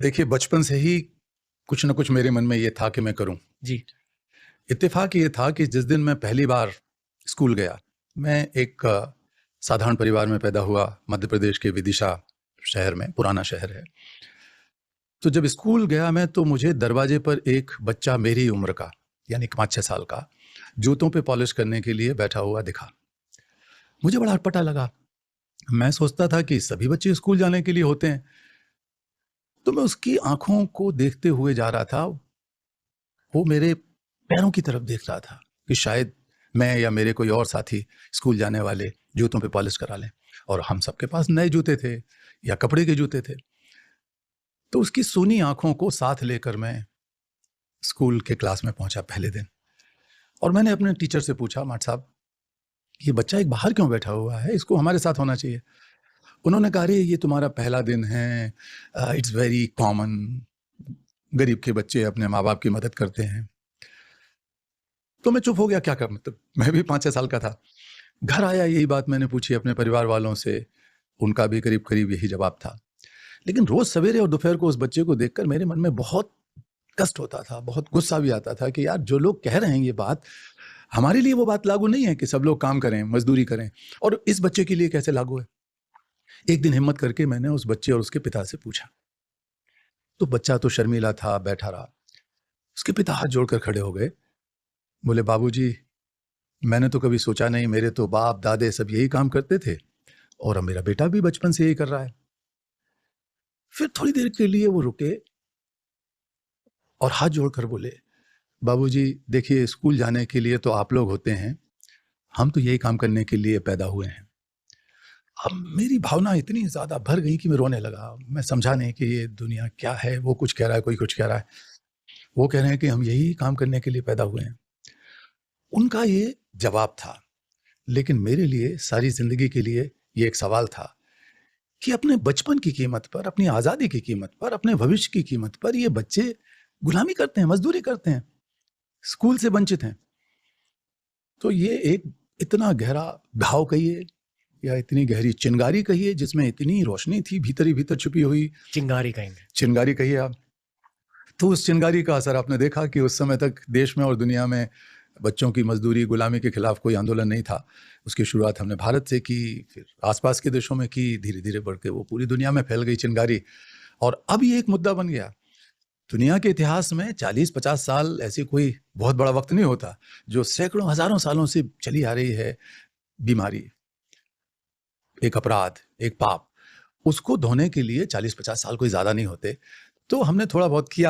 देखिए, बचपन से ही कुछ न कुछ मेरे मन में ये था कि मैं करूं। जी। इत्तेफाक ये था कि जिस दिन मैं पहली बार स्कूल गया, मैं एक साधारण परिवार में पैदा हुआ, मध्य प्रदेश के विदिशा शहर में, पुराना शहर है। तो जब स्कूल गया मैं, तो मुझे दरवाजे पर एक बच्चा मेरी ही उम्र का, यानी 5-6 साल का, जूतों पे पॉलिश करने के लिए बैठा हुआ दिखा। मुझे बड़ा अटपटा लगा। मैं सोचता था कि सभी बच्चे स्कूल जाने के लिए होते हैं। तो मैं उसकी आँखों को देखते हुए जा रहा था। वो मेरे पैरों की तरफ देख रहा था कि शायद मैं या मेरे कोई और साथी स्कूल जाने वाले जूतों पे पॉलिश करा लें, और हम सबके पास नए जूते थे या कपड़े के जूते थे। तो उसकी सूनी आंखों को साथ लेकर मैं स्कूल के क्लास में पहुंचा पहले दिन, और मैंने अपने टीचर से पूछा, माट साहब, ये बच्चा एक बाहर क्यों बैठा हुआ है, इसको हमारे साथ होना चाहिए। उन्होंने कहा, अरे ये तुम्हारा पहला दिन है, इट्स वेरी कॉमन, गरीब के बच्चे अपने माँ बाप की मदद करते हैं। तो मैं चुप हो गया, क्या कर, मतलब मैं भी 5-6 साल का था। घर आया, यही बात मैंने पूछी अपने परिवार वालों से, उनका भी करीब करीब यही जवाब था। लेकिन रोज सवेरे और दोपहर को उस बच्चे को देखकर मेरे मन में बहुत कष्ट होता था, बहुत गुस्सा भी आता था कि यार, जो लोग कह रहे हैं ये बात, हमारे लिए वो बात लागू नहीं है कि सब लोग काम करें, मजदूरी करें, और इस बच्चे के लिए कैसे लागू है। एक दिन हिम्मत करके मैंने उस बच्चे और उसके पिता से पूछा। तो बच्चा तो शर्मीला था, बैठा रहा। उसके पिता हाथ जोड़कर खड़े हो गए, बोले, बाबूजी, मैंने तो कभी सोचा नहीं, मेरे तो बाप दादे सब यही काम करते थे, और अब मेरा बेटा भी बचपन से यही कर रहा है। फिर थोड़ी देर के लिए वो रुके और हाथ जोड़कर बोले, बाबूजी, देखिए, स्कूल जाने के लिए तो आप लोग होते हैं, हम तो यही काम करने के लिए पैदा हुए हैं। अब मेरी भावना इतनी ज्यादा भर गई कि मैं रोने लगा। मैं समझा नहीं कि ये दुनिया क्या है। वो कुछ कह रहा है, कोई कुछ कह रहा है। वो कह रहे हैं कि हम यही काम करने के लिए पैदा हुए हैं। उनका ये जवाब था, लेकिन मेरे लिए सारी जिंदगी के लिए ये एक सवाल था कि अपने बचपन की कीमत पर, अपनी आजादी की कीमत पर, अपने भविष्य की कीमत पर ये बच्चे गुलामी करते हैं, मजदूरी करते हैं, स्कूल से वंचित हैं। तो ये एक इतना गहरा घाव कहिए या इतनी गहरी चिंगारी कहिए, जिसमें इतनी रोशनी थी भीतर ही भीतर छुपी हुई। चिंगारी कहेंगे। चिंगारी कहिए आप। तो उस चिंगारी का असर आपने देखा कि उस समय तक देश में और दुनिया में बच्चों की मजदूरी, गुलामी के खिलाफ कोई आंदोलन नहीं था। उसकी शुरुआत हमने भारत से की, फिर आसपास के देशों में की, धीरे धीरे बढ़ के वो पूरी दुनिया में फैल गई चिंगारी। और अब ये एक मुद्दा बन गया। दुनिया के इतिहास में 40-50 साल ऐसी कोई बहुत बड़ा वक्त नहीं होता, जो सैकड़ों हजारों सालों से चली आ रही है बीमारी, एक अपराध, एक पाप, उसको धोने के लिए 40-50 साल कोई ज्यादा नहीं होते। तो हमने थोड़ा बहुत किया।